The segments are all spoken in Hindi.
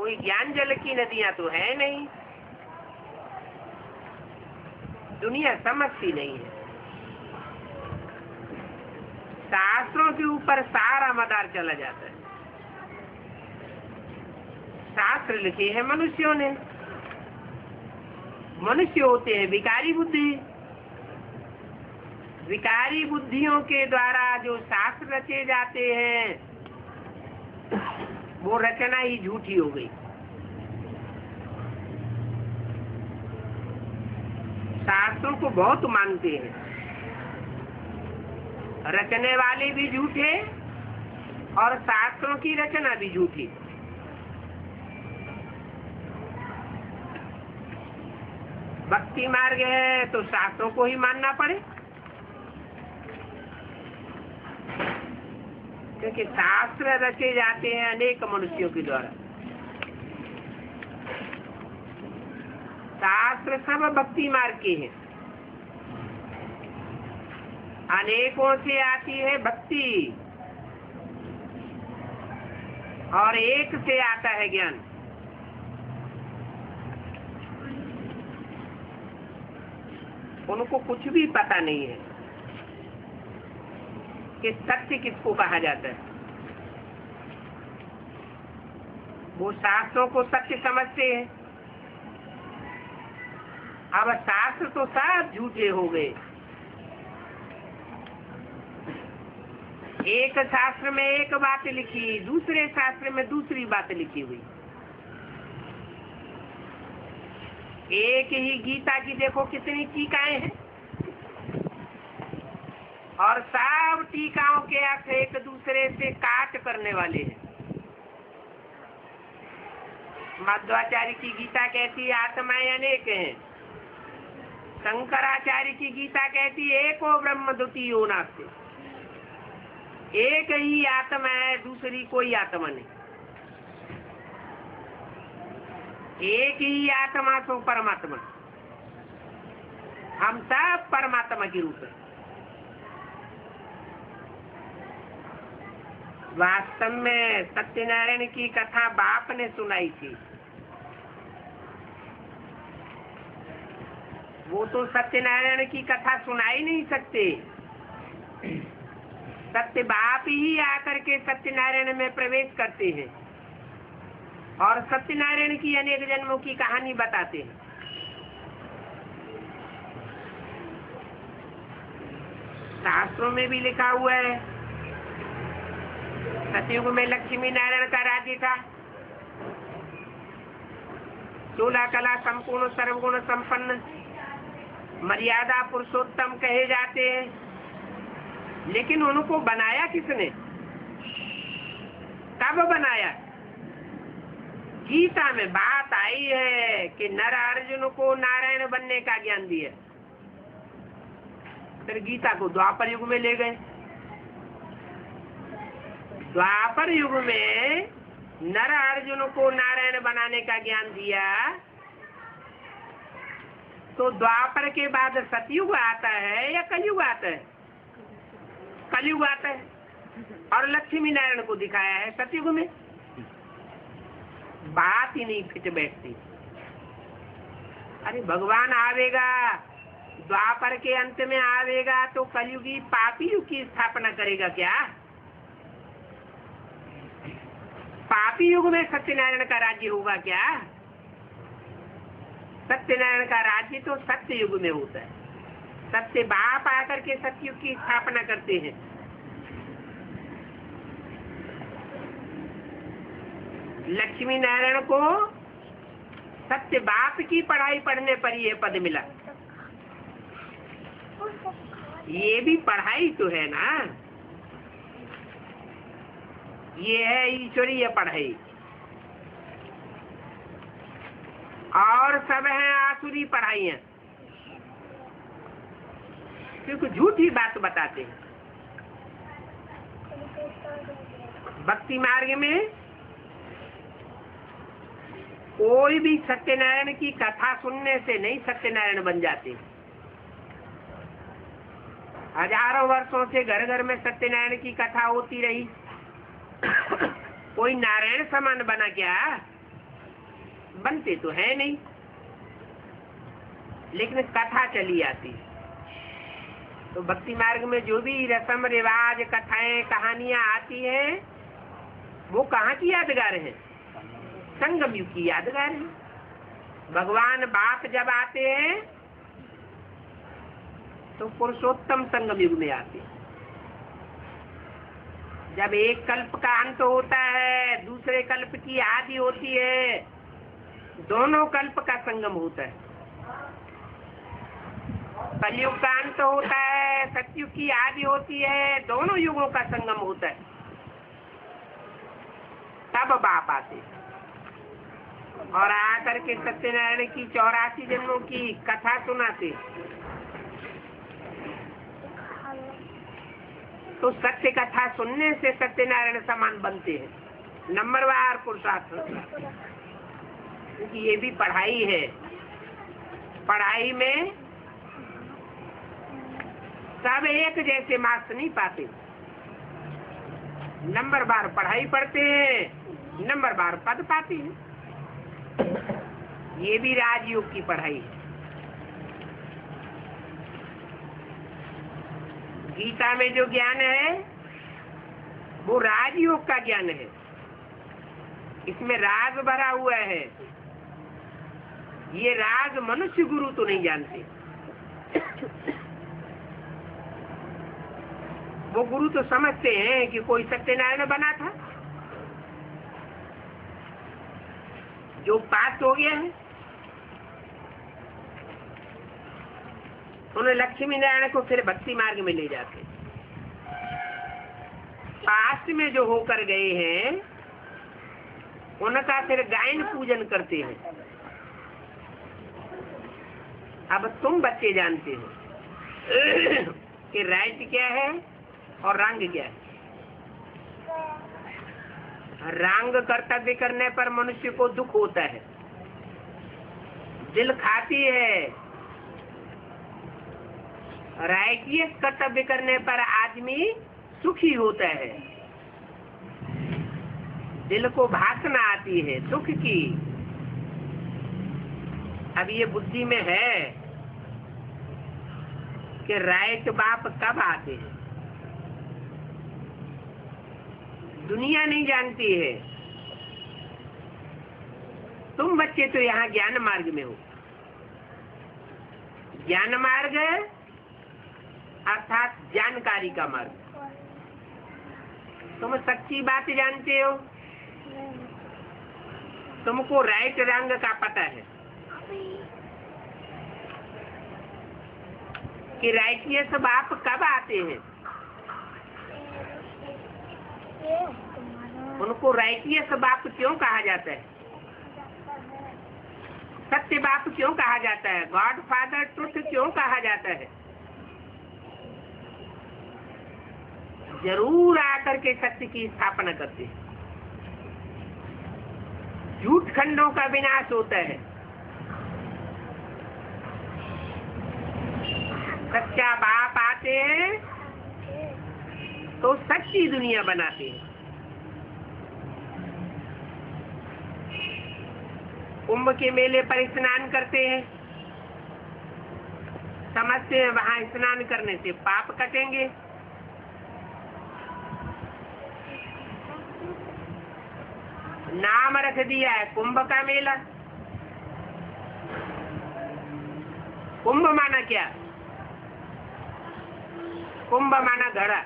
कोई ज्ञान जल की नदियां तो है नहीं, दुनिया समझती नहीं है। शास्त्रों के ऊपर सारा मदार चला जाता है। शास्त्र लिखे हैं मनुष्यों ने, मनुष्य होते हैं विकारी बुद्धि, विकारी बुद्धियों के द्वारा जो शास्त्र रचे जाते हैं वो रचना ही झूठी हो गई। शास्त्रों को बहुत मानते हैं, रचने वाले भी झूठे और शास्त्रों की रचना भी झूठी। भक्ति मार्ग है तो शास्त्रों को ही मानना पड़े, क्योंकि शास्त्र रचे जाते हैं अनेक मनुष्यों के द्वारा। शास्त्र सब भक्ति मार्ग के हैं, अनेकों से आती है भक्ति और एक से आता है ज्ञान। उनको कुछ भी पता नहीं है कि सत्य किसको कहा जाता है। वो शास्त्रों को सत्य समझते हैं। अब शास्त्र तो सब झूठे हो गए। एक शास्त्र में एक बात लिखी, दूसरे शास्त्र में दूसरी बात लिखी हुई। एक ही गीता की देखो कितनी टीकाएं हैं, और सब टीकाओं के अर्थ एक दूसरे से काट करने वाले हैं। मध्वाचार्य की गीता कहती आत्माएं अनेक हैं, शंकराचार्य की गीता कहती एको ब्रह्म द्वितीयो नास्ति, एक ही आत्मा है, दूसरी कोई आत्मा नहीं। एक ही आत्मा तो परमात्मा, हम सब परमात्मा के रूप है। वास्तव में सत्यनारायण की कथा बाप ने सुनाई थी, वो तो सत्यनारायण की कथा सुना ही नहीं सकते। सत्य बाप ही आकर के सत्यनारायण में प्रवेश करते हैं और सत्यनारायण की अनेक जन्मों की कहानी बताते हैं। शास्त्रों में भी लिखा हुआ है, सतयुग में लक्ष्मी नारायण का राज्य था, 16 कला संपूर्ण सर्वगुण संपन्न मर्यादा पुरुषोत्तम कहे जाते हैं। लेकिन उनको बनाया किसने, कब बनाया? गीता में बात आई है कि नर अर्जुन को नारायण बनने का ज्ञान दिया। फिर गीता को द्वापर युग में ले गए। द्वापर युग में नर अर्जुन को नारायण बनाने का ज्ञान दिया, तो द्वापर के बाद सतयुग आता है या कलयुग आता है? कलयुग आता है, और लक्ष्मी नारायण को दिखाया है सतयुग में। बात ही नहीं फिट बैठती। अरे भगवान आवेगा, द्वापर के अंत में आवेगा तो कलयुगी पापी युग की स्थापना करेगा क्या? पापी युग में सत्यनारायण का राज्य होगा क्या? सत्यनारायण का राज्य तो सत्य युग में होता है। सत्य बाप आकर के सतयुग की स्थापना करते हैं। लक्ष्मी नारायण को सत्य बाप की पढ़ाई पढ़ने पर यह पद मिला। ये भी पढ़ाई तो है ना, ये है ईश्वरीय पढ़ाई, और सब है आसुरी पढ़ाइयां, क्योंकि झूठी बात बताते हैं। भक्ति मार्ग में कोई भी सत्यनारायण की कथा सुनने से नहीं सत्यनारायण बन जाते। हजारों वर्षों से घर घर में सत्यनारायण की कथा होती रही, कोई नारायण समान बना क्या? बनते तो है नहीं, लेकिन कथा चली आती। तो भक्ति मार्ग में जो भी रस्म रिवाज, कथाएं, कहानियां आती हैं, वो कहाँ की यादगार है? संगम युग की यादगार है। भगवान बाप जब आते हैं तो पुरुषोत्तम संगम युग में आते हैं। जब एक कल्प का अंत होता है, दूसरे कल्प की आदि होती है, दोनों कल्प का संगम होता है। कलयुग का अंत होता है, सतयुग की आदि होती है, दोनों युगों का संगम होता है। तब बाप आते और आकर के सत्यनारायण की 84 जन्मों की कथा सुनाते। तो सत्य कथा सुनने से सत्यनारायण समान बनते हैं, नंबरवार पुरुषार्थ। क्योंकि ये भी पढ़ाई है। पढ़ाई में सब एक जैसे मार्क्स नहीं पाते। नंबर बार पढ़ाई पढ़ते हैं, नंबर बार पद पाते हैं। ये भी राजयोग की पढ़ाई है। गीता में जो ज्ञान है वो राजयोग का ज्ञान है। इसमें राज भरा हुआ है। ये राज मनुष्य गुरु तो नहीं जानते। वो गुरु तो समझते हैं कि कोई सत्यनारायण बना था जो पास हो गया है। उन्हें लक्ष्मी नारायण को फिर भक्ति मार्ग में ले जाते। पास में जो होकर गए हैं उनका फिर गायन पूजन करते हैं। अब तुम बच्चे जानते हो कि राइट क्या है और रंग क्या है। रंग कर्तव्य करने पर मनुष्य को दुख होता है, दिल खाती है। राइटियस कर्तव्य करने पर आदमी सुखी होता है, दिल को भासना आती है सुख की। अब ये बुद्धि में है कि राइट बाप कब आते हैं, दुनिया नहीं जानती है। तुम बच्चे तो यहाँ ज्ञान मार्ग में हो। ज्ञान मार्ग अर्थात जानकारी का मार्ग। तुम सच्ची बात जानते हो, तुमको राइट रंग का पता है कि राइटियस बाप कब आते हैं। उनको राइटियस बाप क्यों कहा जाता है, सत्य बाप क्यों कहा जाता है, गॉड फादर ट्रुथ क्यों कहा जाता है। जरूर आकर के सत्य की स्थापना करते हैं। झूठ खंडों का विनाश होता है। सच्चा बाप आते हैं तो सच्ची दुनिया बनाते हैं। कुंभ के मेले पर स्नान करते हैं, समझते हैं वहां स्नान करने से पाप कटेंगे। नाम रख दिया है कुंभ का मेला। कुंभ माना क्या, कुंभ माना घड़ा।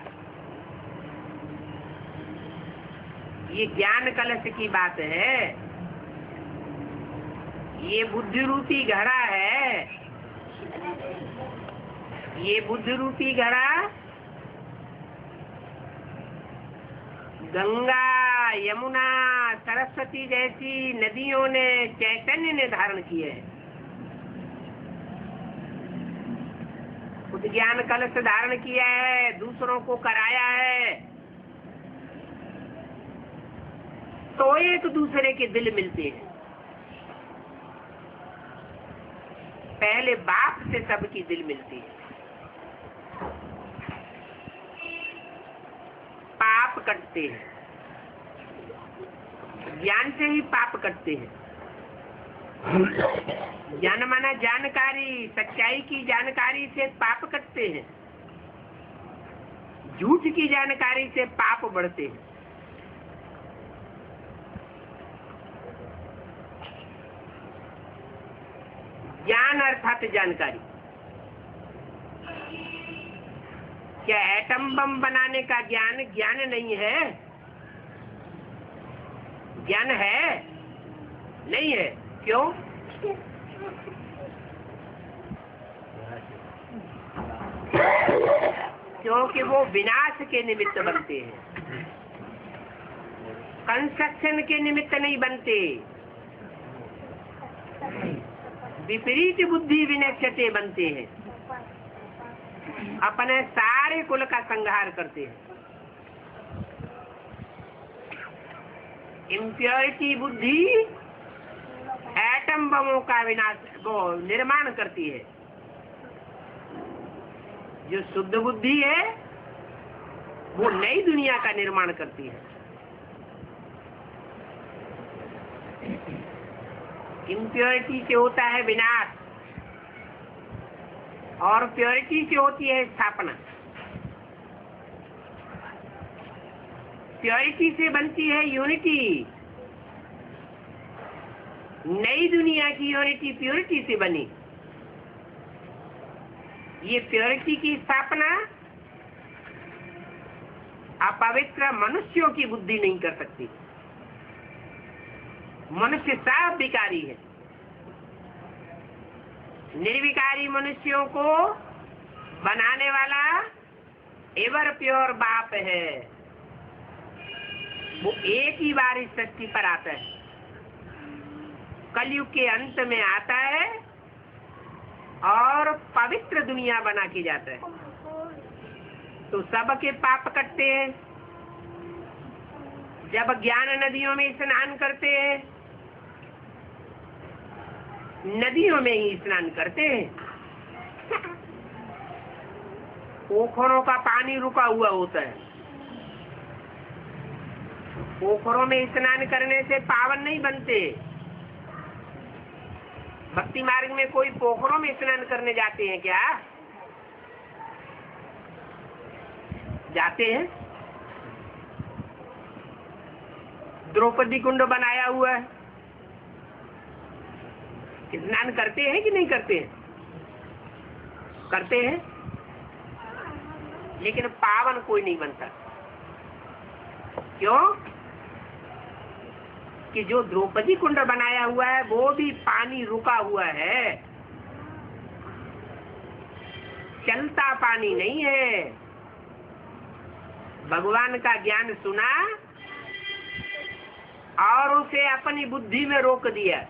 ये ज्ञान कलश की बात है। ये बुद्धि रूपी घड़ा है। ये बुद्धि रूपी घड़ा गंगा, यमुना, सरस्वती जैसी नदियों ने, चैतन्य ने धारण किए हैं। खुद ज्ञान कलश धारण किया है, दूसरों को कराया है, तो एक दूसरे के दिल मिलते हैं। पहले बाप से सबकी दिल मिलती है। पाप कटते हैं, ज्ञान से ही पाप कटते हैं। ज्ञान माना जानकारी, सच्चाई की जानकारी से पाप कटते हैं, झूठ की जानकारी से पाप बढ़ते हैं। ज्ञान अर्थात जानकारी। क्या एटम बम बनाने का ज्ञान ज्ञान नहीं है? ज्ञान है? नहीं है। क्यों? क्योंकि वो विनाश के निमित्त बनते हैं, कंस्ट्रक्शन के निमित्त नहीं बनते। विपरीत बुद्धि विनश्यते बनते हैं, अपने सारे कुल का संहार करते हैं। इम्प्योरिटी बुद्धि एटम बमों का विनाश, वो निर्माण करती है। जो शुद्ध बुद्धि है वो नई दुनिया का निर्माण करती है। इम्प्योरिटी से होता है विनाश और प्योरिटी से होती है स्थापना। प्योरिटी से बनती है यूनिटी। नई दुनिया की यूनिटी प्योरिटी से बनी। ये प्योरिटी की स्थापना अपवित्र मनुष्यों की बुद्धि नहीं कर सकती। मनुष्य सब विकारी है। निर्विकारी मनुष्यों को बनाने वाला एवर प्योर बाप है। वो एक ही बार इस सृष्टि पर आता है, कलयुग के अंत में आता है और पवित्र दुनिया बना के जाता है। तो सबके पाप कटते हैं। जब ज्ञान नदियों में स्नान करते हैं, नदियों में ही स्नान करते हैं। पोखरों का पानी रुका हुआ होता है। पोखरों में स्नान करने से पावन नहीं बनते। भक्ति मार्ग में कोई पोखरों में स्नान करने जाते हैं क्या? जाते हैं। द्रौपदी कुंड बनाया हुआ है, स्नान करते हैं कि नहीं करते हैं? करते हैं, लेकिन पावन कोई नहीं बनता। क्यों? कि जो द्रौपदी कुंड बनाया हुआ है वो भी पानी रुका हुआ है, चलता पानी नहीं है। भगवान का ज्ञान सुना और उसे अपनी बुद्धि में रोक दिया।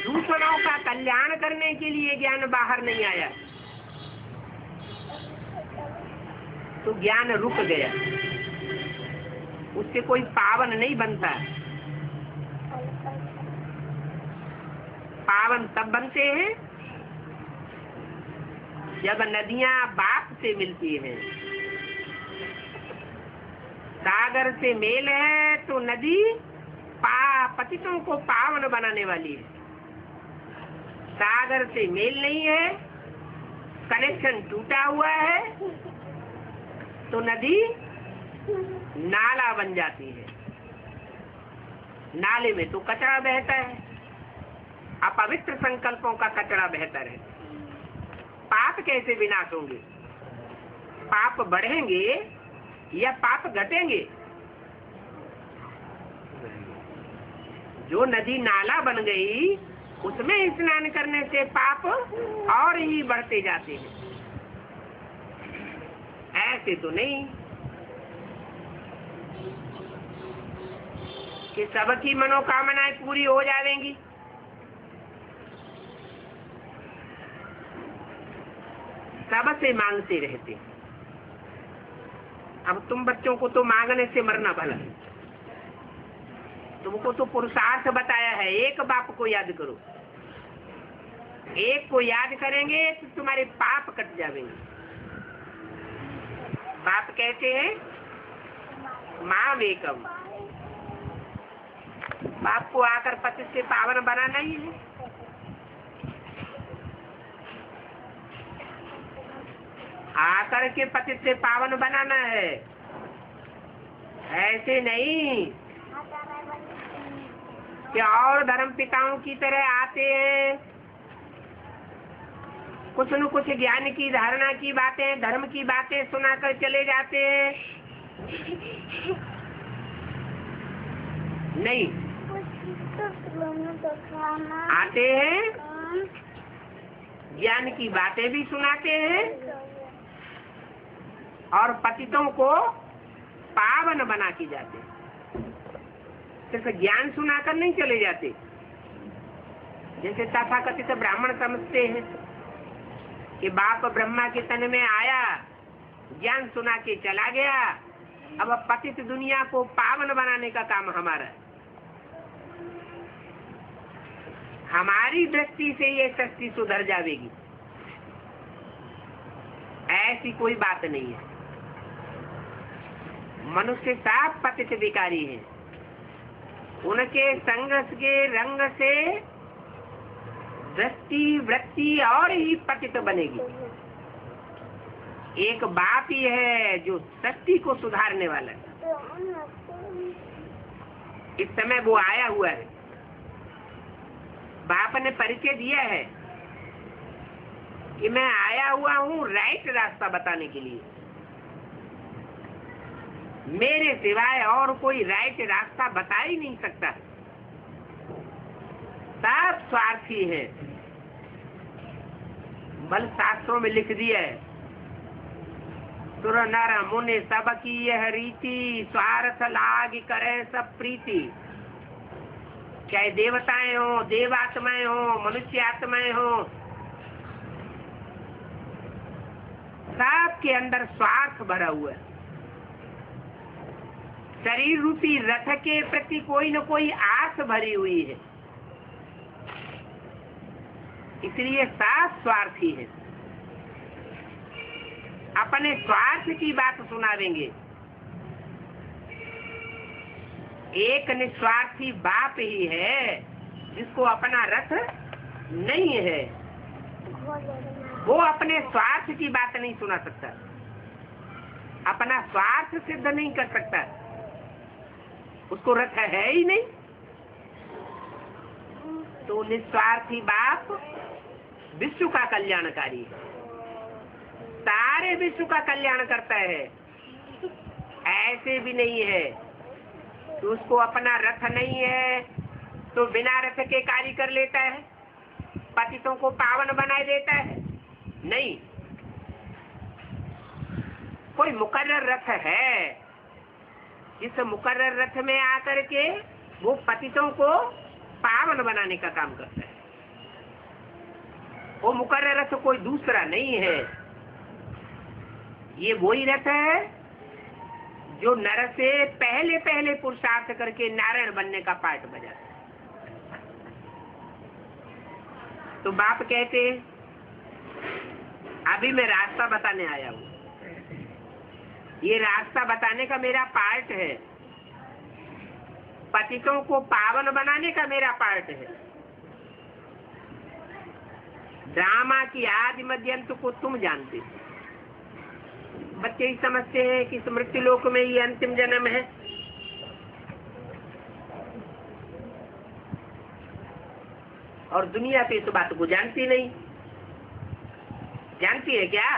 दूसरों का कल्याण करने के लिए ज्ञान बाहर नहीं आया, तो ज्ञान रुक गया। उससे कोई पावन नहीं बनता। पावन तब बनते हैं जब नदियां बाप से मिलती हैं। सागर से मेल है तो नदी पतितों को पावन बनाने वाली है। सागर से मेल नहीं है, कनेक्शन टूटा हुआ है, तो नदी नाला बन जाती है। नाले में तो कचरा बहता है, अपवित्र संकल्पों का कचरा बहता है। पाप कैसे विनाश होंगे? पाप बढ़ेंगे या पाप घटेंगे? जो नदी नाला बन गई उसमें स्नान करने से पाप और ही बढ़ते जाते हैं। ऐसे तो नहीं कि सबकी मनोकामनाएं पूरी हो जाएंगी। सबसे मांगते रहते। अब तुम बच्चों को तो मांगने से मरना भला। तुमको तो पुरुषार्थ बताया है, एक बाप को याद करो। एक को याद करेंगे तो तुम्हारे पाप कट जाएंगे। बाप कहते हैं माम एकम, बाप को आकर पतित से पावन बनाना ही है। आकर के पतित से पावन बनाना है, ऐसे नहीं कि और धर्म पिताओं की तरह आते हैं, कुछ न कुछ ज्ञान की धारणा की बातें, धर्म की बातें सुनाकर चले जाते हैं। नहीं, आते हैं, ज्ञान की बातें भी सुनाते हैं और पतितों को पावन बना के जाते हैं। सिर्फ ज्ञान सुनाकर नहीं चले जाते, जैसे तथाकथित ब्राह्मण समझते हैं कि बाप ब्रह्मा के तन में आया, ज्ञान सुना के चला गया, अब पतित दुनिया को पावन बनाने का काम हमारा है। हमारी दृष्टि से ये सृष्टि सुधर जाएगी, ऐसी कोई बात नहीं है। मनुष्य साफ पतित विकारी है, उनके संघर्ष के रंग से दृष्टि वृत्ति और ही पतित बनेगी। एक बाप ही है जो सृष्टि को सुधारने वाला है। इस समय वो आया हुआ है, बाप ने परिचय दिया है कि मैं आया हुआ हूँ राइट रास्ता बताने के लिए। मेरे सिवाय और कोई राइट रास्ता बता ही नहीं सकता, सब स्वार्थी है। बल शास्त्रों में लिख दिया है, सुर नर मुनि सबकी यह रीति, स्वार्थ लाग करे सब प्रीति। चाहे देवताएं हो, देवात्माएं हो, मनुष्य आत्माएं हो, सबके अंदर स्वार्थ भरा हुआ है। शरीर रूपी रथ के प्रति कोई न कोई आस भरी हुई है, इसलिए साफ स्वार्थी है। अपने स्वार्थ की बात सुनावेंगे। एक निस्वार्थी बाप ही है जिसको अपना रथ नहीं है, वो अपने स्वार्थ की बात नहीं सुना सकता, अपना स्वार्थ सिद्ध नहीं कर सकता, उसको रथ है ही नहीं। तो निस्वार्थी बाप विश्व का कल्याणकारी है, सारे विश्व का कल्याण करता है। ऐसे भी नहीं है कि उसको अपना रथ नहीं है तो बिना रथ के कार्य कर लेता है, पतितों को पावन बना देता है। नहीं, कोई मुकर्रर रथ है, इस मुकर्रर रथ में आकर के वो पतितों को पावन बनाने का काम करता है। वो मुकर्रर रथ कोई दूसरा नहीं है, ये वही रथ है जो नर से पहले पहले पुरुषार्थ करके नारायण बनने का पाठ बजाता है। तो बाप कहते अभी मैं रास्ता बताने आया हूँ, ये रास्ता बताने का मेरा पार्ट है, पतितों को पावन बनाने का मेरा पार्ट है। ड्रामा की आदि मध्य अंत को तुम जानते हो। बच्चे ही समझते हैं कि मृत्यु लोक में ये अंतिम जन्म है, और दुनिया पे इस बात को जानती नहीं। जानती है क्या?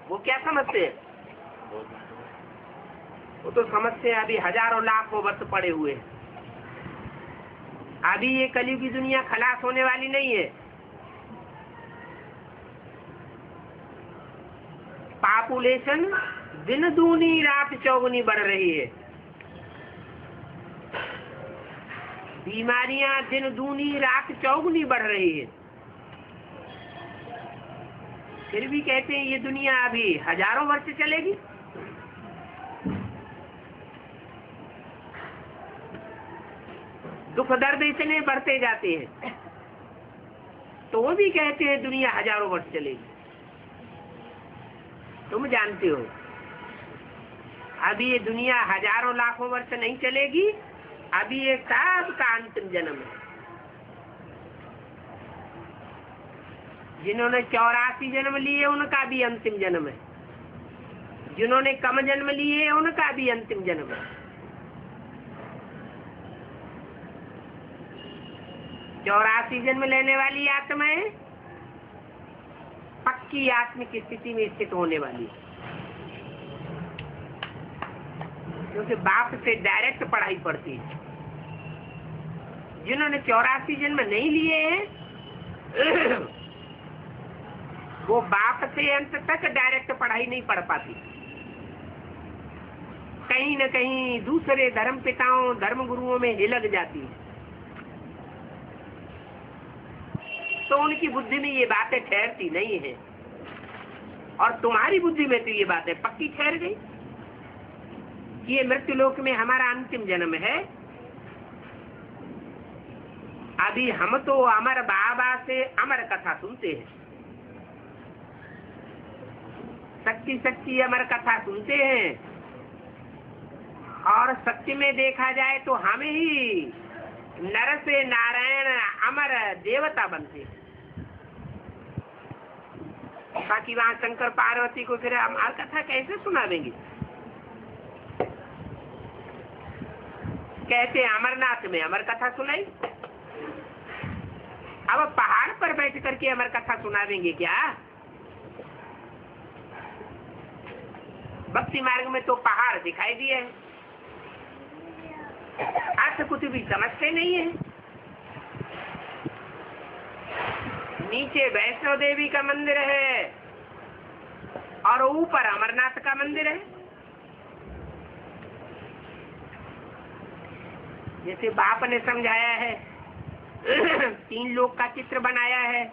वो क्या समझते हैं? वो तो समझते हैं अभी हजारों लाखों वर्ष पड़े हुए हैं, अभी ये कलयुग की दुनिया खलास होने वाली नहीं है। पॉपुलेशन दिन दूनी रात चौगुनी बढ़ रही है, बीमारियां दिन दूनी रात चौगुनी बढ़ रही है, फिर भी कहते हैं ये दुनिया अभी हजारों वर्ष चलेगी। दुख दर्द इतने बढ़ते जाते हैं तो वो भी कहते हैं दुनिया हजारों वर्ष चलेगी। तुम जानते हो अभी ये दुनिया हजारों लाखों वर्ष नहीं चलेगी, अभी ये सब का अंतिम जन्म है। जिन्होंने 84 जन्म लिए उनका भी अंतिम जन्म है, जिन्होंने कम जन्म लिए उनका भी अंतिम जन्म है। 84 जन्म लेने वाली आत्माएं पक्की आत्मिक स्थिति में स्थित होने वाली है, क्योंकि बाप से डायरेक्ट पढ़ाई पड़ती है। जिन्होंने 84 जन्म नहीं लिए हैं वो बाप से अंत तक डायरेक्ट पढ़ाई नहीं पढ़ पाती, कहीं न कहीं दूसरे धर्म पिताओं धर्म गुरुओं में हिलक जाती है। तो उनकी बुद्धि में ये बातें ठहरती नहीं है, और तुम्हारी बुद्धि में तो ये बातें पक्की ठहर गई कि ये मृत्यु लोक में हमारा अंतिम जन्म है। अभी हम तो अमर बाबा से अमर कथा सुनते हैं, सच्ची सच्ची अमर कथा सुनते हैं, और सत्य में देखा जाए तो हम ही नर से नारायण अमर देवता बनते हैं। बाकी वहां शंकर पार्वती को फिर हम कथा कैसे सुना देंगे? कहते अमरनाथ में अमर कथा सुनाई, अब पहाड़ पर बैठ करके अमर कथा सुना देंगे क्या? भक्ति मार्ग में तो पहाड़ दिखाई दिए हैं, अर्थ कुछ भी समझते नहीं है। नीचे वैष्णो देवी का मंदिर है और ऊपर अमरनाथ का मंदिर है। जैसे बाप ने समझाया है 3 लोक का चित्र बनाया है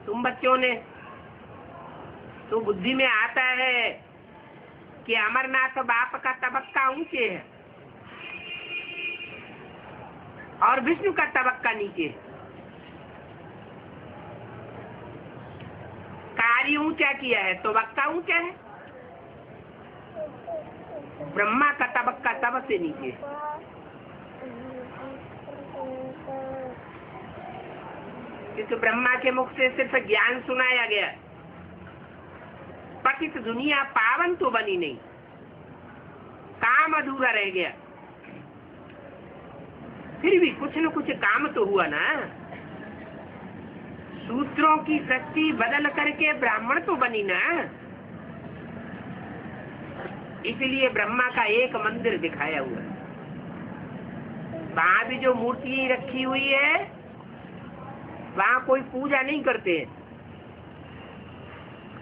तुम बच्चों ने, तो बुद्धि में आता है कि अमरनाथ बाप का तबक्का ऊंचे है और विष्णु का तबक्का नीचे है। कार्य ऊंचा किया है तो तबक्का ऊंचा है, ब्रह्मा का तबक्का सबसे नीचे है। क्योंकि ब्रह्मा के मुख से सिर्फ ज्ञान सुनाया गया, पतित दुनिया पावन तो बनी नहीं, काम अधूरा रह गया। फिर भी कुछ न कुछ काम तो हुआ ना, सूत्रों की सृष्टि बदल करके ब्राह्मण तो बनी ना। इसलिए ब्रह्मा का एक मंदिर दिखाया हुआ है। वहां भी जो मूर्ति रखी हुई है वहां कोई पूजा नहीं करते,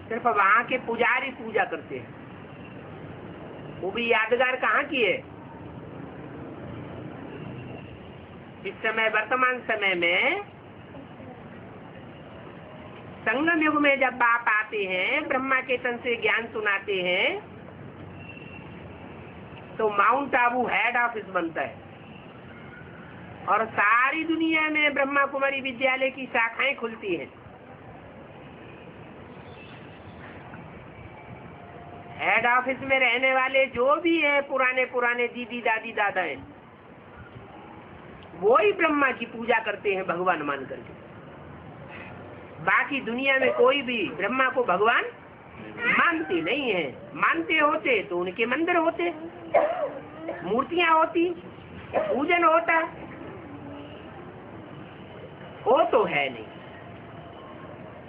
सिर्फ वहां के पुजारी पूजा करते हैं। वो भी यादगार कहाँ की है? इस समय वर्तमान समय में संगम युग में जब बाप आते हैं, ब्रह्मा के तन से ज्ञान सुनाते हैं, तो माउंट आबू हेड ऑफिस बनता है और सारी दुनिया में ब्रह्मा कुमारी विद्यालय की शाखाएं खुलती हैं। हेड ऑफिस में रहने वाले जो भी है पुराने पुराने दीदी दादी दादा हैं, वो ही ब्रह्मा की पूजा करते हैं भगवान मान करके। बाकी दुनिया में कोई भी ब्रह्मा को भगवान मानते नहीं है। मानते होते तो उनके मंदिर होते, मूर्तियां होती, पूजन होता, वो तो है नहीं।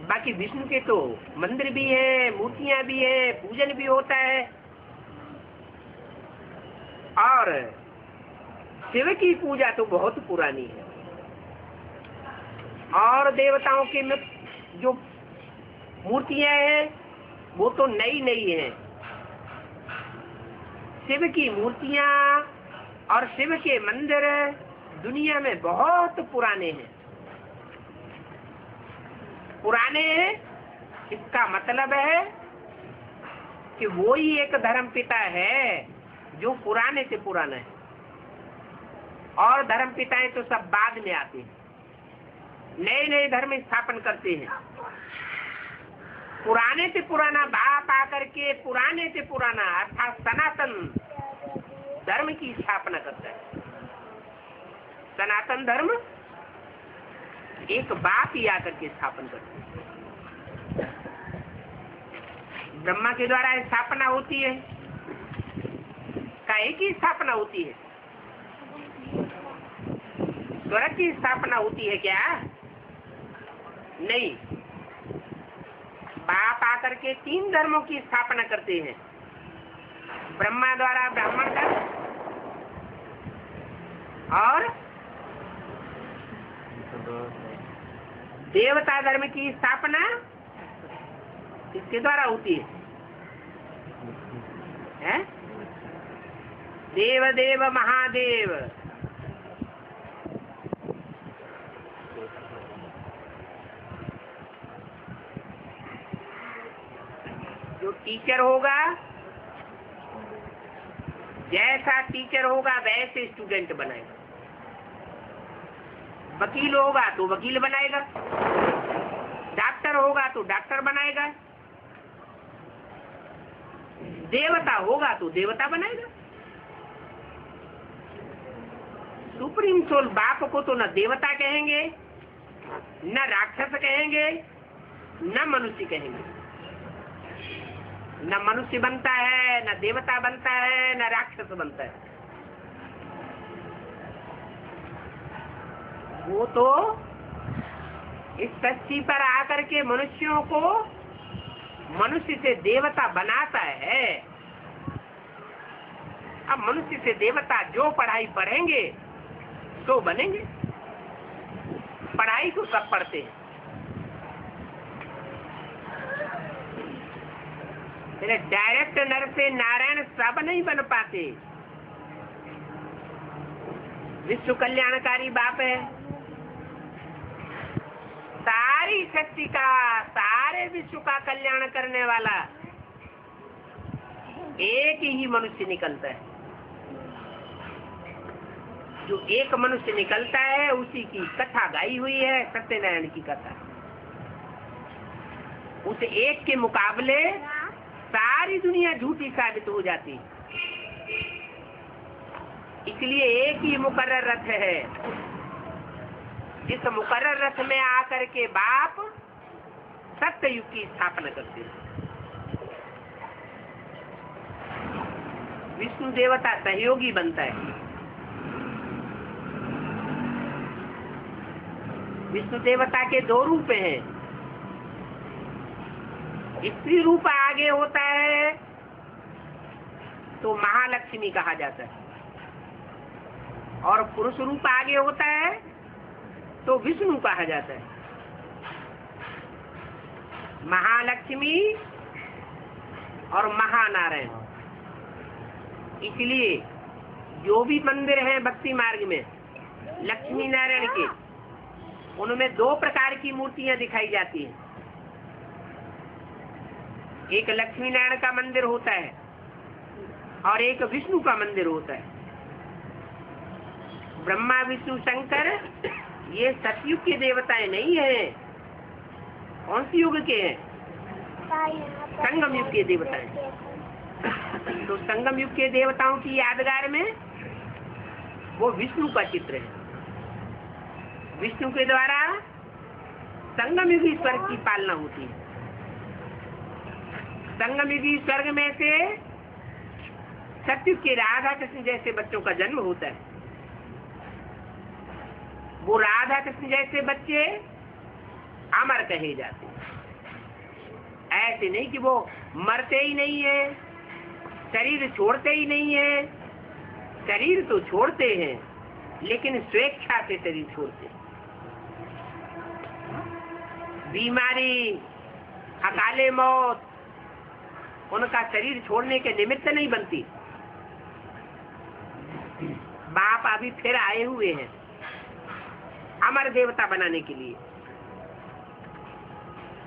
बाकी विष्णु के तो मंदिर भी है, मूर्तियां भी है, पूजन भी होता है। और शिव की पूजा तो बहुत पुरानी है, और देवताओं के जो मूर्तियां हैं वो तो नई नई हैं। शिव की मूर्तियां और शिव के मंदिर दुनिया में बहुत पुराने हैं। पुराने हैं इसका मतलब है कि वो ही एक धर्म पिता है जो पुराने से पुराना है, और धर्म पिताएं तो सब बाद में आते हैं, नए नए धर्म स्थापन करते हैं। पुराने से पुराना बाप आकर के पुराने से पुराना अर्थात सनातन धर्म की स्थापना करता है। सनातन धर्म एक बाप ही आकर के स्थापन करता है। ब्रह्मा के द्वारा स्थापना होती है, काय की स्थापना होती है? स्वर्ग की स्थापना होती है क्या? नहीं। बाप आकर के 3 धर्मों की स्थापना करते हैं। ब्रह्मा द्वारा ब्राह्मण धर्म और देवता धर्म की स्थापना किसके द्वारा होती है? देव देव महादेव। जो टीचर होगा, जैसा टीचर होगा वैसे स्टूडेंट बनेगा। वकील होगा तो वकील बनाएगा, डॉक्टर होगा तो डॉक्टर बनाएगा, देवता होगा तो देवता बनाएगा। सुप्रीम सोल बाप को तो न देवता कहेंगे, न राक्षस कहेंगे, न मनुष्य कहेंगे। न मनुष्य बनता है, न देवता बनता है, न राक्षस बनता है। वो तो इस धरती पर आकर के मनुष्यों को मनुष्य से देवता बनाता है। अब मनुष्य से देवता जो पढ़ाई पढ़ेंगे तो बनेंगे। पढ़ाई को सब पढ़ते हैं, डायरेक्ट नर से नारायण सब नहीं बन पाते। विश्व कल्याणकारी बाप है, सारी शक्ति का, सारे विश्व का कल्याण करने वाला एक ही मनुष्य निकलता है। जो एक मनुष्य निकलता है उसी की कथा गाई हुई है, सत्यनारायण की कथा। उस एक के मुकाबले सारी दुनिया झूठी साबित हो जाती। इसलिए एक ही मुकर्रर रथ है। जिस मुकर्रर रथ में आकर के बाप सत्य युग की स्थापना करते हैं। विष्णु देवता सहयोगी बनता है। विष्णु देवता के 2 रूप हैं। स्त्री रूप आगे होता है तो महालक्ष्मी कहा जाता है, और पुरुष रूप आगे होता है तो विष्णु कहा जाता है। महालक्ष्मी और महानारायण। इसलिए जो भी मंदिर हैं भक्ति मार्ग में लक्ष्मी नारायण के, उनमें 2 प्रकार की मूर्तियां दिखाई जाती हैं। एक लक्ष्मी नारायण का मंदिर होता है और एक विष्णु का मंदिर होता है। ब्रह्मा विष्णु शंकर ये सतयुग के देवताएं नहीं हैं। कौन सी युग के हैं? संगम युग के देवताएं। तो संगम युग के देवताओं की यादगार में वो विष्णु का चित्र है। विष्णु के द्वारा संगम युगी स्वर्ग की पालना होती है। संगम युगी स्वर्ग में से सतयुग के राधा कृष्ण जैसे बच्चों का जन्म होता है। वो राधा कृष्ण जैसे बच्चे अमर कहे जाते हैं। ऐसे नहीं कि वो मरते ही नहीं है, शरीर छोड़ते ही नहीं है। शरीर तो छोड़ते हैं लेकिन स्वेच्छा से शरीर छोड़ते हैं। बीमारी, अकाले मौत उनका शरीर छोड़ने के निमित्त नहीं बनती। बाप अभी फिर आए हुए हैं अमर देवता बनाने के लिए।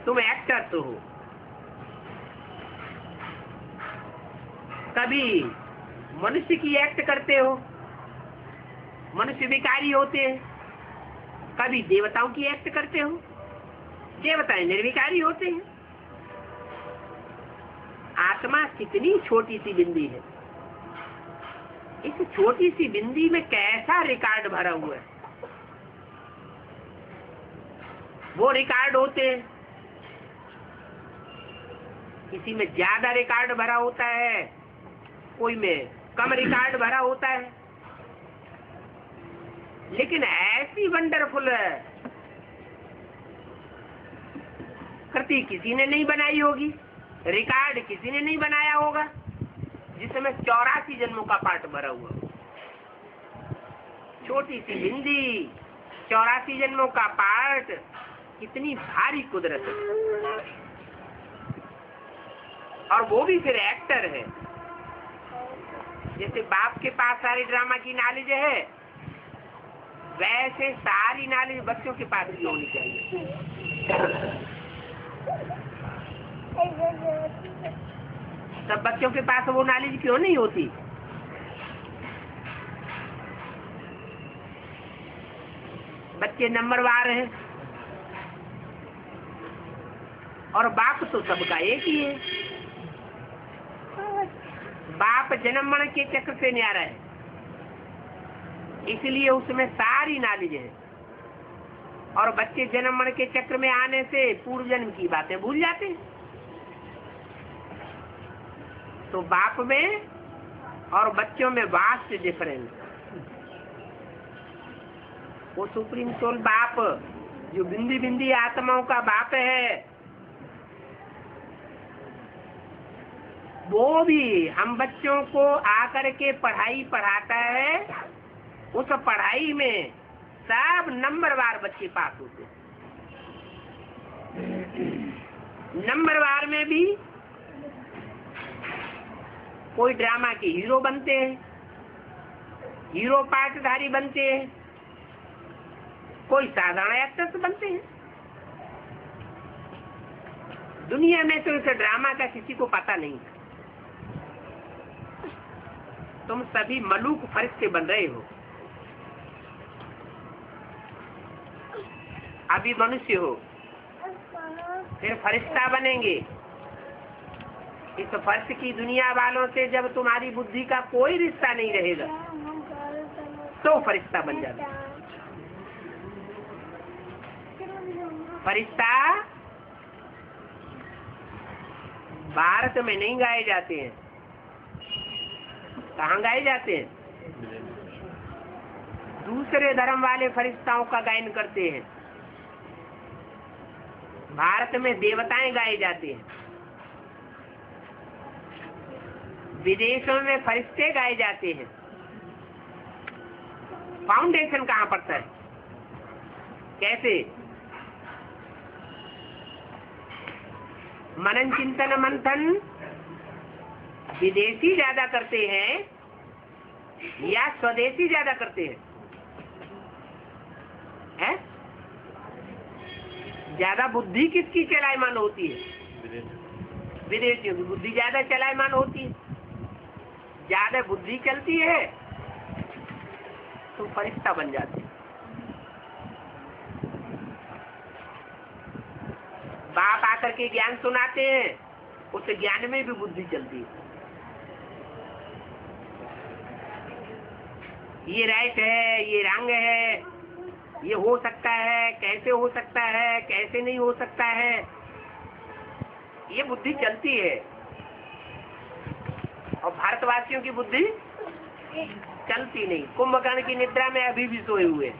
तुम एक्टर तो हो। कभी मनुष्य की एक्ट करते हो, मनुष्य विकारी होते हैं। कभी देवताओं की एक्ट करते हो, देवताएं निर्विकारी होते हैं। आत्मा कितनी छोटी सी बिंदी है। इस छोटी सी बिंदी में कैसा रिकॉर्ड भरा हुआ है। वो रिकॉर्ड होते हैं, किसी में ज्यादा रिकॉर्ड भरा होता है, कोई में कम रिकॉर्ड भरा होता है, लेकिन ऐसी वंडरफुल कृति किसी ने नहीं बनाई होगी, रिकॉर्ड किसी ने नहीं बनाया होगा जिसमें 84 जन्मों का पाठ भरा हुआ। छोटी सी बिंदी, 84 जन्मों का पाठ, कितनी भारी कुदरत है। और वो भी फिर एक्टर है। जैसे बाप के पास सारी ड्रामा की नॉलेज है, वैसे सारी नॉलेज बच्चों के पास भी होनी चाहिए। सब बच्चों के पास वो नॉलेज क्यों नहीं होती? बच्चे नंबरवार हैं और बाप तो सबका एक ही है। बाप जन्म मरण के चक्र से न्यारा है, इसलिए उसमें सारी नॉलेज है। और बच्चे जन्म मरण के चक्र में आने से पूर्व जन्म की बातें भूल जाते हैं। तो बाप में और बच्चों में वास्ट डिफरेंस। वो सुप्रीम सोल बाप जो बिंदी बिंदी आत्माओं का बाप है, वो भी हम बच्चों को आकर के पढ़ाई पढ़ाता है। उस पढ़ाई में सब नंबरवार बच्चे पास होते हैं। नंबरवार में भी कोई ड्रामा के हीरो बनते हैं, हीरो पार्टधारी बनते हैं, कोई साधारण एक्टर्स बनते हैं। दुनिया में तो इस ड्रामा का किसी को पता नहीं। तुम सभी मलूक फरिश्ते बन रहे हो। अभी मनुष्य हो, फिर फरिश्ता बनेंगे। इस फर्श की दुनिया वालों से जब तुम्हारी बुद्धि का कोई रिश्ता नहीं रहेगा तो फरिश्ता बन जाता। फरिश्ता भारत में नहीं गाए जाते हैं। कहाँ गाए जाते हैं? दूसरे धर्म वाले फरिश्ताओं का गायन करते हैं। भारत में देवताएं गाए जाते हैं, विदेशों में फरिश्ते गाए जाते हैं। फाउंडेशन कहाँ पड़ता है? कैसे? मनन चिंतन मंथन विदेशी ज्यादा करते हैं या स्वदेशी ज्यादा करते हैं? है? ज्यादा बुद्धि किसकी चलायमान होती है? विदेशियों की बुद्धि ज्यादा चलायमान होती है। ज्यादा बुद्धि चलती है तो फरिश्ता बन जाते हैं। बाप आकर के ज्ञान सुनाते हैं, उस ज्ञान में भी बुद्धि चलती है। ये राइट है, ये रंग है, ये हो सकता है, कैसे हो सकता है, कैसे नहीं हो सकता है, ये बुद्धि चलती है। और भारतवासियों की बुद्धि चलती नहीं। कुंभकर्ण की निद्रा में अभी भी सोए हुए,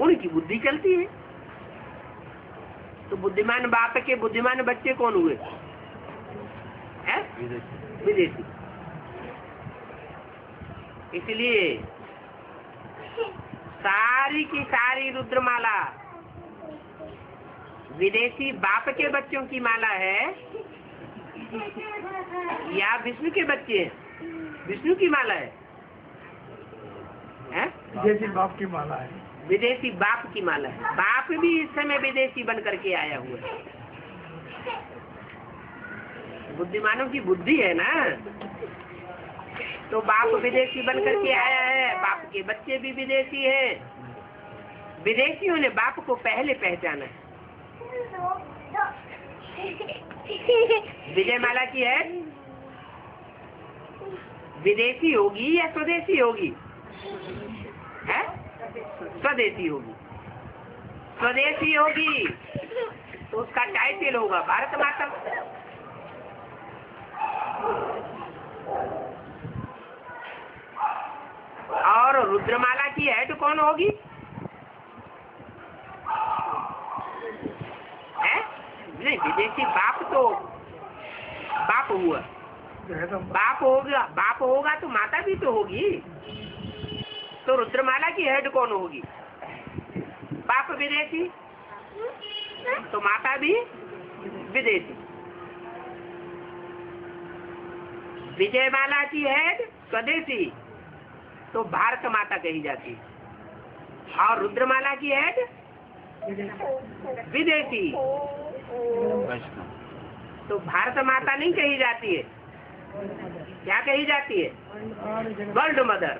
उनकी बुद्धि चलती है। तो बुद्धिमान बाप के बुद्धिमान बच्चे कौन हुए? है? विदेशी। इसलिए सारी की सारी रुद्रमाला विदेशी बाप के बच्चों की माला है या विष्णु के बच्चे हैं? विष्णु की माला है? विदेशी बाप की माला है। विदेशी बाप की माला है। बाप भी इस समय विदेशी बन करके आया हुआ है। बुद्धिमानों की बुद्धि है ना, तो बाप विदेशी बन करके आया है, बाप के बच्चे भी विदेशी हैं। विदेशियों ने बाप को पहले पहचाना है। विजय माला की है, विदेशी होगी या स्वदेशी होगी? है स्वदेशी होगी। स्वदेशी होगी तो उसका टाइटल होगा भारत माता। और रुद्रमाला की हेड कौन होगी? है नहीं, विदेशी बाप तो बाप हुआ, बाप होगा तो माता भी तो होगी। तो रुद्रमाला की हेड कौन होगी? बाप विदेशी तो माता भी विदेशी। विजयमाला की हेड स्वदेशी तो भारत माता कही जाती है। और रुद्रमाला की हेड विदेशी तो भारत माता नहीं कही जाती है। क्या कही जाती है? World mother.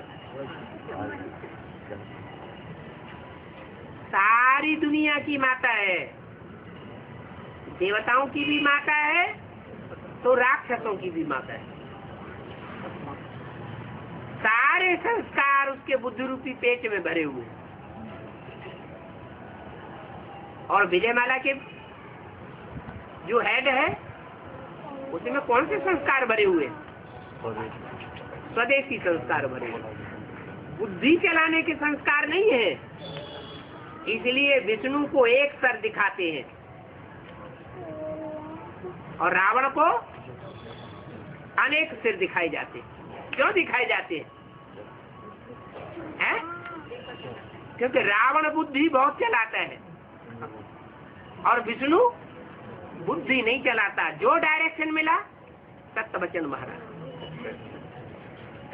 सारी दुनिया की माता है। देवताओं की भी माता है तो राक्षसों की भी माता है। सारे संस्कार उसके बुद्धि रूपी पेट में भरे हुए। और विजयमाला के जो हेड है उसमें कौन से संस्कार भरे हुए? स्वदेशी संस्कार भरे हुए। बुद्धि चलाने के संस्कार नहीं है। इसलिए विष्णु को एक सर दिखाते हैं और रावण को अनेक सिर दिखाए जाते हैं। क्यों दिखाए जाते हैं? क्योंकि रावण बुद्धि बहुत चलाता है और विष्णु बुद्धि नहीं चलाता। जो डायरेक्शन मिला सत्य वचन महाराज।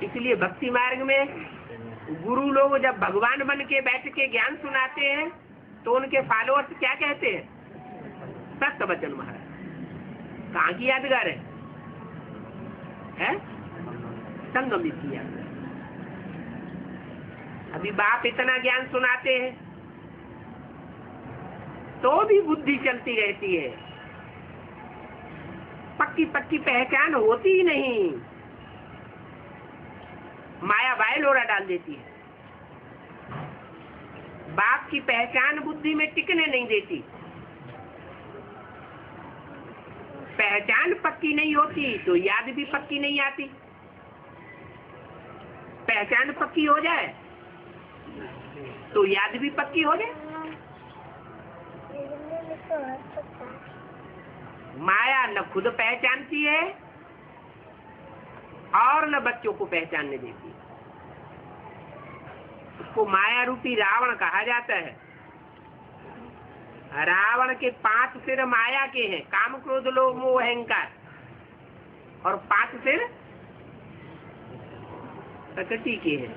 इसलिए भक्ति मार्ग में गुरु लोग जब भगवान बन के बैठ के ज्ञान सुनाते हैं तो उनके फॉलोअर्स क्या कहते हैं? सत्य वचन महाराज। कहाँ की यादगार है? संगम की यादगार। अभी बाप इतना ज्ञान सुनाते हैं तो भी बुद्धि चलती रहती है। पक्की पक्की पहचान होती ही नहीं। माया बायलोरा डाल देती है। बाप की पहचान बुद्धि में टिकने नहीं देती। पहचान पक्की नहीं होती तो याद भी पक्की नहीं आती। पहचान पक्की हो जाए तो याद भी पक्की हो जाए। माया न खुद पहचानती है और न बच्चों को पहचानने देती है। उसको माया रूपी रावण कहा जाता है। रावण के 5 सिर माया के हैं, काम क्रोध लोभ मोह अहंकार, और 5 सिर प्रकृति के हैं,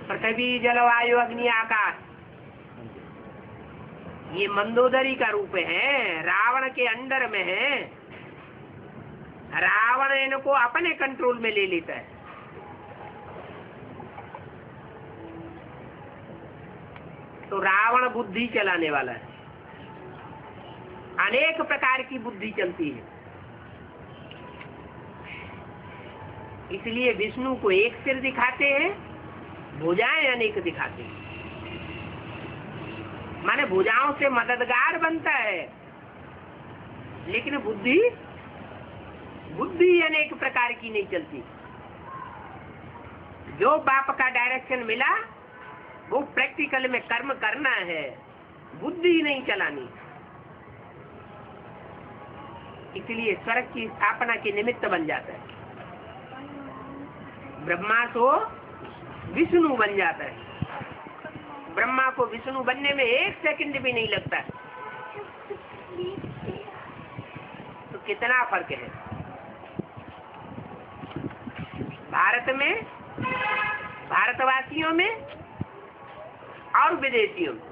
पृथ्वी जलवायु अग्नि आकाश। ये मंदोदरी का रूप है, रावण के अंडर में है। रावण इनको अपने कंट्रोल में ले लेता है। तो रावण बुद्धि चलाने वाला है। अनेक प्रकार की बुद्धि चलती है। इसलिए विष्णु को एक सिर दिखाते हैं, भुजाएं अनेक दिखाते हैं। माने भुजाओं से मददगार बनता है, लेकिन बुद्धि अनेक प्रकार की नहीं चलती। जो बाप का डायरेक्शन मिला वो प्रैक्टिकल में कर्म करना है, बुद्धि नहीं चलानी। इसलिए स्वर्ग की स्थापना के निमित्त बन जाता है। ब्रह्मा को विष्णु बन जाता है। ब्रह्मा को विष्णु बनने में 1 सेकंड भी नहीं लगता। तो कितना फर्क है भारत में, भारतवासियों में और विदेशियों में।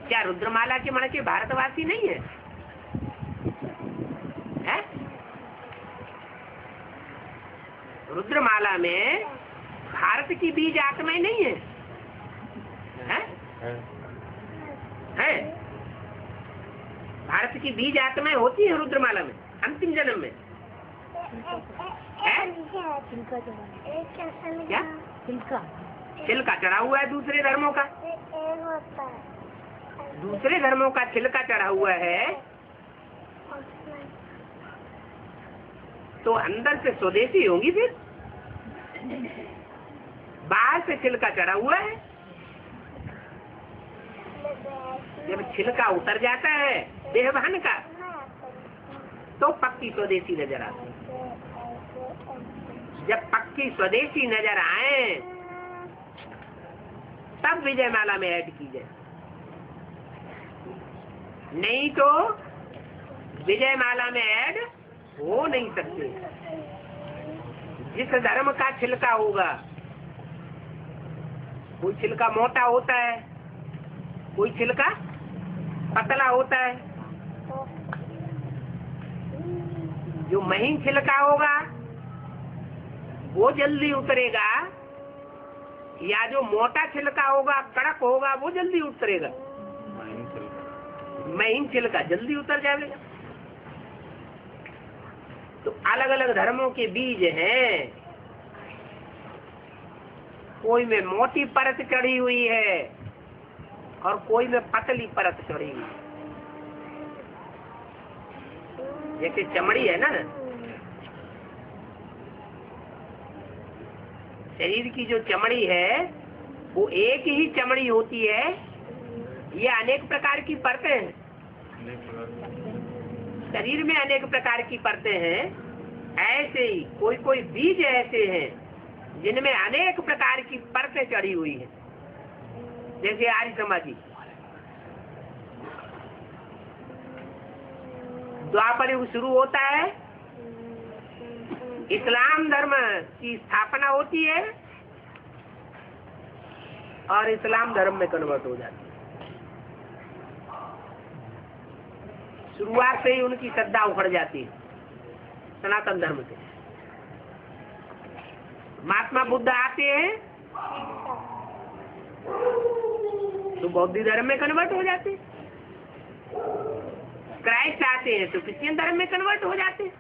क्या रुद्रमाला के मन के भारतवासी नहीं है? रुद्रमाला में भारत की बीज आत्माएं नहीं है, है? भारत की बीज आत्माएं होती है रुद्रमाला में अंतिम जन्म में, है? क्या छिलका चढ़ा हुआ है दूसरे धर्मों का? दूसरे धर्मों का छिलका चढ़ा हुआ है तो अंदर से स्वदेशी होंगी, फिर बाहर से छिलका चढ़ा हुआ है। जब छिलका उतर जाता है देहभान का तो पक्की स्वदेशी नजर आती है। जब पक्की स्वदेशी नजर आए तब विजयमाला में ऐड की जाए, नहीं तो विजयमाला में ऐड हो नहीं सकते। जिस धर्म का छिलका होगा, कोई छिलका मोटा होता है, कोई छिलका पतला होता है। जो महीन छिलका होगा वो जल्दी उतरेगा, या जो मोटा छिलका होगा कड़क होगा वो जल्दी उतरेगा। महीन छिलका जल्दी उतर जाएगा। तो अलग अलग धर्मों के बीज हैं, कोई में मोटी परत चढ़ी हुई है और कोई में पतली परत चढ़ी हुई है। जैसे चमड़ी है ना, शरीर की जो चमड़ी है वो एक ही चमड़ी होती है, ये अनेक प्रकार की परतें हैं। शरीर में अनेक प्रकार की परतें हैं, ऐसे ही कोई कोई बीज ऐसे हैं जिनमें अनेक प्रकार की परतें चढ़ी हुई हैं। जैसे आर्य समाजी, द्वापर युग शुरू होता है, इस्लाम धर्म की स्थापना होती है और इस्लाम धर्म में कन्वर्ट हो जाती है। शुरुआत से ही उनकी श्रद्धा उखड़ जाती है सनातन धर्म से। महात्मा बुद्ध आते हैं तो बौद्ध धर्म में कन्वर्ट हो जाते हैं। क्राइस्ट आते हैं तो क्रिश्चियन धर्म में कन्वर्ट हो जाते हैं।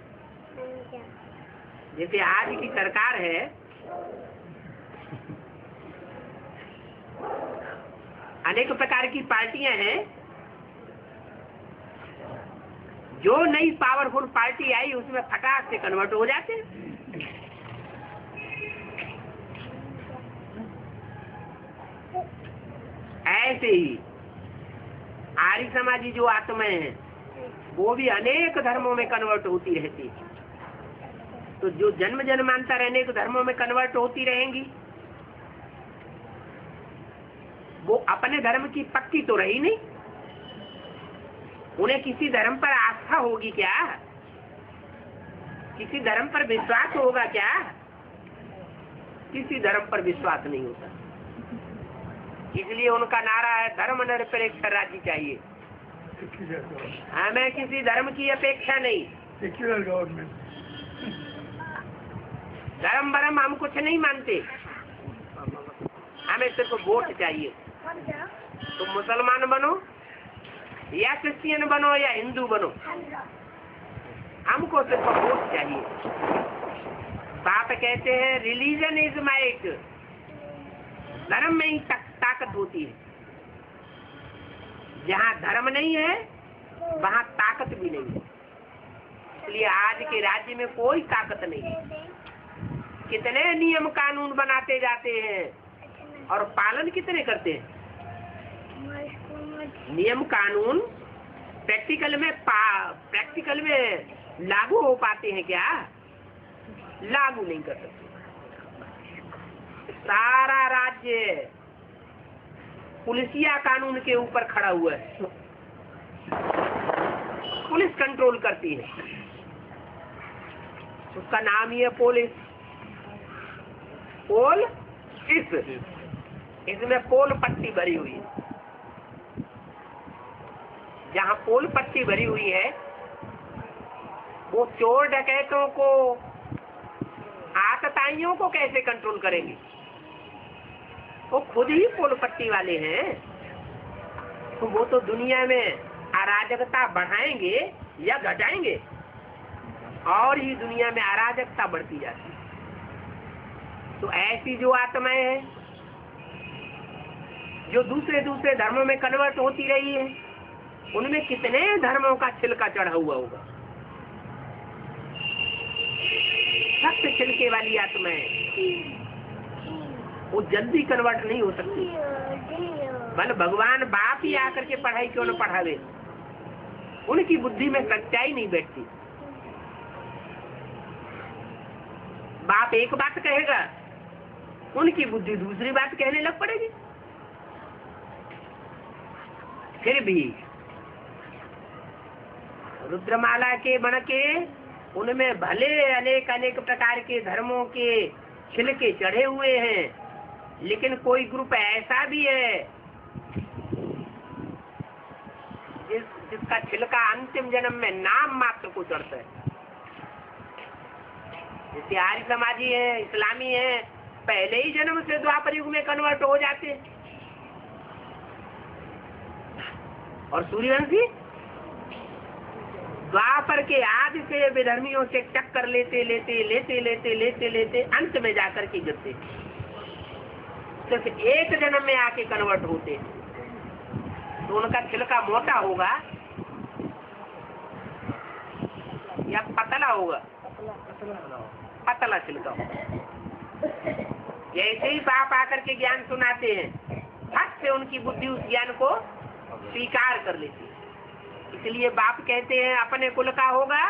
जैसे आज की सरकार है, अनेक प्रकार की पार्टियां हैं, जो नई पावरफुल पार्टी आई उसमें फटाक से कन्वर्ट हो जाते हैं। ऐसे ही आर्य समाजी जो आत्माएं हैं वो भी अनेक धर्मों में कन्वर्ट होती रहती है। तो जो जन्म जन्मांतर अनेक धर्मों में कन्वर्ट होती रहेंगी वो अपने धर्म की पक्की तो रही नहीं। उन्हें किसी धर्म पर आस्था होगी क्या? किसी धर्म पर विश्वास होगा क्या? किसी धर्म पर विश्वास नहीं होता। इसलिए उनका नारा है धर्म निरपेक्ष राज्य चाहिए, हमें किसी धर्म की अपेक्षा नहीं। Secular government. धर्म बरम हम कुछ नहीं मानते, हमें सिर्फ वोट चाहिए। तुम मुसलमान बनो या क्रिश्चियन बनो या हिंदू बनो, हमको सिर्फ वोट चाहिए। बाप कहते हैं रिलीजन इज माइट, धर्म में ही ताकत होती है। जहाँ धर्म नहीं है वहाँ ताकत भी नहीं है। इसलिए आज के राज्य में कोई ताकत नहीं है। कितने नियम कानून बनाते जाते हैं और पालन कितने करते हैं? नियम कानून प्रैक्टिकल में लागू हो पाते हैं क्या? लागू नहीं कर सकते। सारा राज्य पुलिसिया कानून के ऊपर खड़ा हुआ है, पुलिस कंट्रोल करती है, उसका नाम ही है पुलिस। पोल इसमें पोल पट्टी भरी हुई है। जहाँ पोल पट्टी भरी हुई है वो चोर डकैतों को, आतताइयों को कैसे कंट्रोल करेंगे? वो खुद ही पोल पट्टी वाले हैं, तो वो तो दुनिया में अराजकता बढ़ाएंगे या घटाएंगे? और ही दुनिया में अराजकता बढ़ती जाती है। तो ऐसी जो आत्माएं हैं जो दूसरे दूसरे धर्मों में कन्वर्ट होती रही है, उनमें कितने धर्मों का छिलका चढ़ा हुआ होगा। सख्त छिलके वाली आत्माएं वो जल्दी कन्वर्ट नहीं हो सकती। मतलब भगवान बाप ही आकर के पढ़ाई क्यों न पढ़ावे, उनकी बुद्धि में सच्चाई नहीं बैठती। बाप एक बात कहेगा, उनकी बुद्धि दूसरी बात कहने लग पड़ेगी। फिर भी रुद्रमाला के बन के उनमें भले अनेक अनेक प्रकार के धर्मों के छिलके चढ़े हुए हैं, लेकिन कोई ग्रुप ऐसा भी है जिसका छिलका अंतिम जन्म में नाम मात्र को चढ़ता है। जैसे आर्य समाजी है, इस्लामी है, पहले ही जन्म से द्वापर युग में कन्वर्ट हो जाते हैं। और सूर्यवंशी द्वापर के आदि से विधर्मियों से टक्कर लेते लेते लेते लेते लेते लेते अंत में जाकर के गिरते, सिर्फ एक जन्म में आके कन्वर्ट होते। तो उनका छिलका मोटा होगा या पतला होगा? पतला छिलका होगा। जैसे ही बाप आकर के ज्ञान सुनाते हैं, फट से उनकी बुद्धि उस ज्ञान को स्वीकार कर लेती है। इसलिए बाप कहते हैं अपने कुल का होगा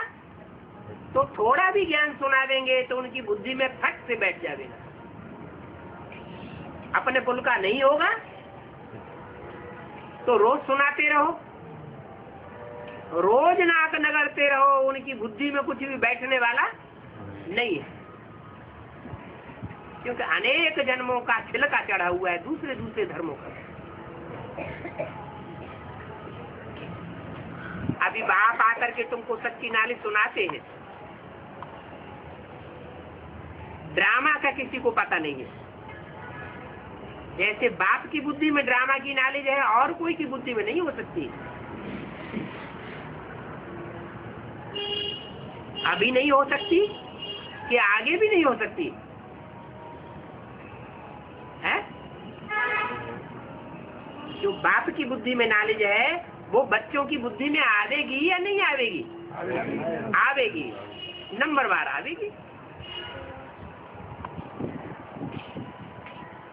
तो थोड़ा भी ज्ञान सुना देंगे तो उनकी बुद्धि में फट से बैठ जाएगा। अपने कुल का नहीं होगा तो रोज सुनाते रहो, रोज नाक नगरते रहो, उनकी बुद्धि में कुछ भी बैठने वाला नहीं है। क्योंकि अनेक जन्मों का छिलका चढ़ा हुआ है दूसरे दूसरे धर्मों का। अभी बाप आकर के तुमको सच्ची नाली सुनाते हैं, ड्रामा का किसी को पता नहीं है। जैसे बाप की बुद्धि में ड्रामा की नॉलेज है और कोई की बुद्धि में नहीं हो सकती। अभी नहीं हो सकती कि आगे भी नहीं हो सकती है। जो बाप की बुद्धि में नॉलेज है वो बच्चों की बुद्धि में आवेगी या नहीं आवेगी? आवेगी, नंबर बार आवेगी।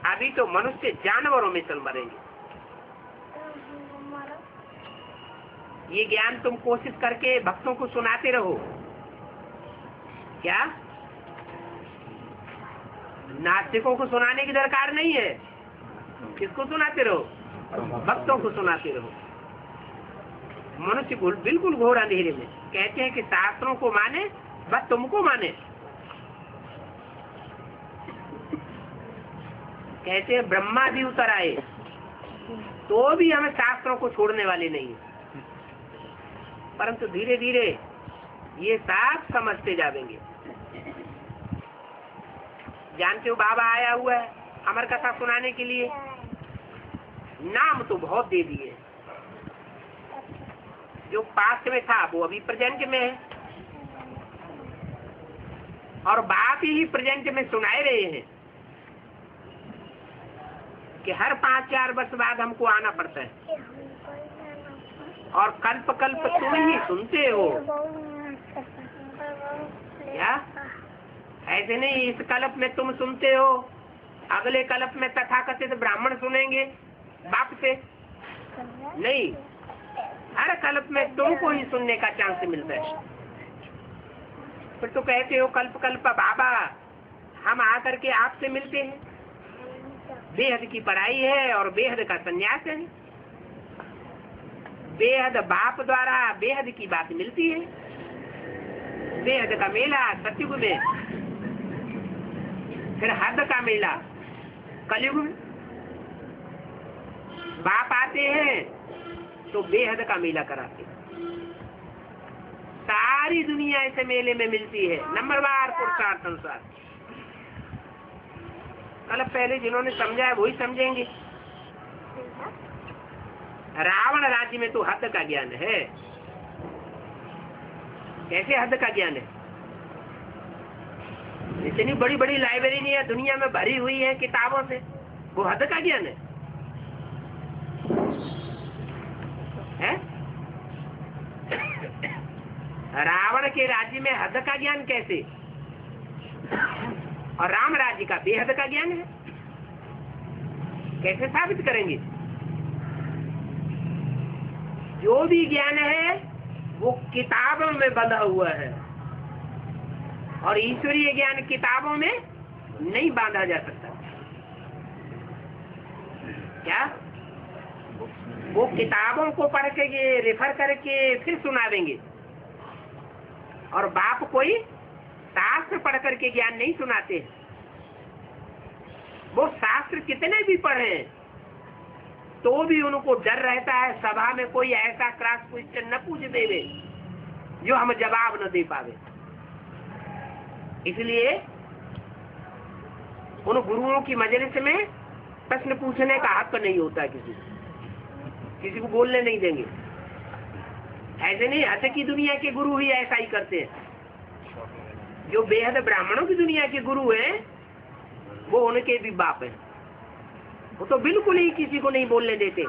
अभी तो मनुष्य जानवरों में चल मरेंगे। ये ज्ञान तुम कोशिश करके भक्तों को सुनाते रहो। क्या नास्तिकों को सुनाने की दरकार नहीं है? किसको सुनाते रहो? भक्तों को सुनाते रहो। मनुष्य को बिल्कुल घोर अंधेरे में कहते हैं कि शास्त्रों को माने, बस तुमको माने। कहते हैं ब्रह्मा भी उतर आए तो भी हमें शास्त्रों को छोड़ने वाले नहीं है। परंतु धीरे धीरे ये साफ समझते जाएंगे। जानते हो बाबा आया हुआ है अमर कथा सुनाने के लिए, नाम तो बहुत दे दिए। जो पास्ट में था वो अभी प्रेजेंट में है, और बाप ही प्रेजेंट में सुनाए रहे हैं कि हर 5-4 वर्ष बाद हमको आना पड़ता है, और कल्प कल्प तुम ही सुनते हो। क्या ऐसे नहीं, इस कल्प में तुम सुनते हो, अगले कल्प में तथाकथित ब्राह्मण सुनेंगे बाप से? नहीं, हर कल्प में तुमको ही सुनने का चांस मिलता है। फिर तो कहते हो कल्प कल्प बाबा हम आकर के आपसे मिलते हैं। बेहद की पढ़ाई है और बेहद का संन्यास है। बेहद बाप द्वारा बेहद की बात मिलती है। बेहद का मेला सतयुग में, फिर हद का मेला कलयुग में। बाप आते हैं तो बेहद का मेला कराते हैं। सारी दुनिया ऐसे मेले में मिलती है, नंबरवार पुरुषार्थ अनुसार। कल पहले जिन्होंने समझा है वही समझेंगे। रावण राज्य में तो हद का ज्ञान है। कैसे हद का ज्ञान है? इतनी बड़ी बड़ी लाइब्रेरी है दुनिया में भरी हुई है किताबों से, वो हद का ज्ञान है? रावण के राज्य में हद का ज्ञान कैसे, और राम राज्य का बेहद का ज्ञान है? कैसे साबित करेंगे? जो भी ज्ञान है वो किताबों में बंधा हुआ है, और ईश्वरीय ज्ञान किताबों में नहीं बांधा जा सकता। क्या वो किताबों को पढ़ के रेफर करके फिर सुना देंगे, और बाप कोई शास्त्र पढ़ करके ज्ञान नहीं सुनाते। वो शास्त्र कितने भी पढ़े तो भी उनको डर रहता है सभा में कोई ऐसा क्रॉस क्वेश्चन न पूछ देवे जो हम जवाब न दे पावे। इसलिए उन गुरुओं की मजलिस में प्रश्न पूछने का हक नहीं होता, किसी को बोलने नहीं देंगे। ऐसे नहीं, हद की दुनिया के गुरु ही ऐसा ही करते हैं। जो बेहद ब्राह्मणों की दुनिया के गुरु हैं वो उनके भी बाप हैं। वो तो बिल्कुल ही किसी को नहीं बोलने देते,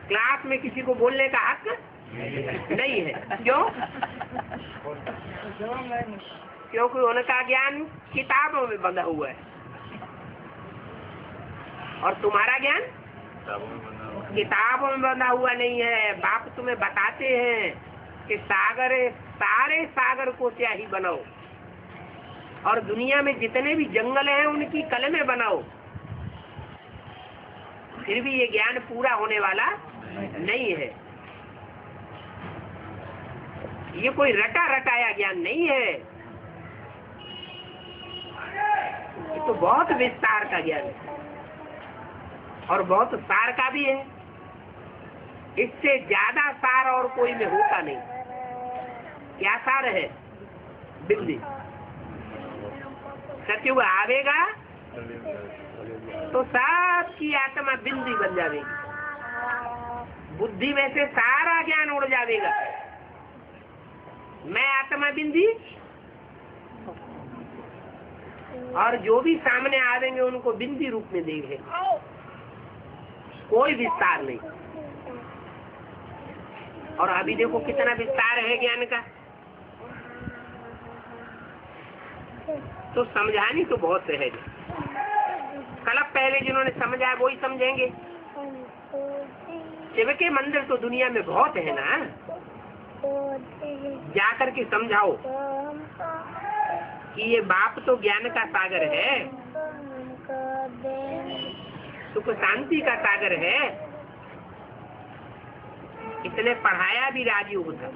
क्लास में किसी को बोलने का हक नहीं है। क्यों? क्योंकि उनका ज्ञान किताबों में बंधा हुआ है, और तुम्हारा ज्ञान किताबों में बंधा हुआ नहीं है। बाप तुम्हें बताते हैं कि सारे सागर को स्याही बनाओ, और दुनिया में जितने भी जंगल हैं उनकी कलमें बनाओ, फिर भी ये ज्ञान पूरा होने वाला नहीं है। ये कोई रटा रटाया ज्ञान नहीं है, ये तो बहुत विस्तार का ज्ञान है, और बहुत सार का भी है। इससे ज्यादा सार और कोई में होता नहीं। क्या सार है? बिल्ली। सत्युग आवेगा तो सबकी आत्मा बिंदी बन जाएगी, बुद्धि में से सारा ज्ञान उड़ जाएगा। मैं आत्मा बिंदी, और जो भी सामने आवेंगे उनको बिंदी रूप में देंगे, कोई विस्तार नहीं। और अभी देखो कितना विस्तार है ज्ञान का। तो समझानी तो बहुत सहज है। कल पहले जिन्होंने समझा है वही समझेंगे। शिव के मंदिर तो दुनिया में बहुत है ना, जाकर के समझाओ कि ये बाप तो ज्ञान का सागर है, सुख शांति का सागर है। इसने पढ़ाया भी राजयोग था,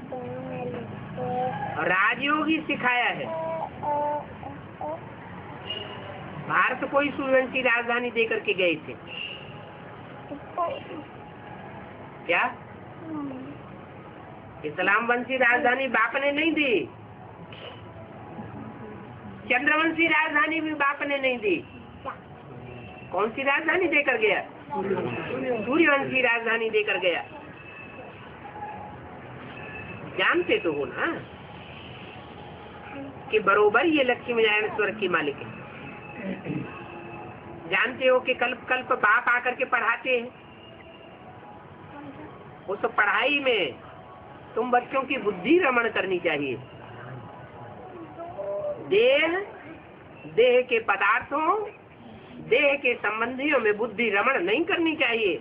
राजयोग ही सिखाया है। भारत को ही सूर्यवंशी राजधानी देकर के गए थे। क्या इस्लाम वंशी राजधानी बाप ने नहीं दी, चंद्रवंशी राजधानी भी बाप ने नहीं दी। कौन सी राजधानी देकर गया? सूर्यवंशी राजधानी देकर गया। जानते तो हो ना कि बरोबर ये लक्ष्मी नारायण स्वर्ग की मालिक है। जानते हो कि कल्प कल्प बाप आकर के पढ़ाते हैं। उस पढ़ाई में तुम बच्चों की बुद्धि रमण करनी चाहिए। देह के पदार्थों, देह के संबंधियों में बुद्धि रमण नहीं करनी चाहिए।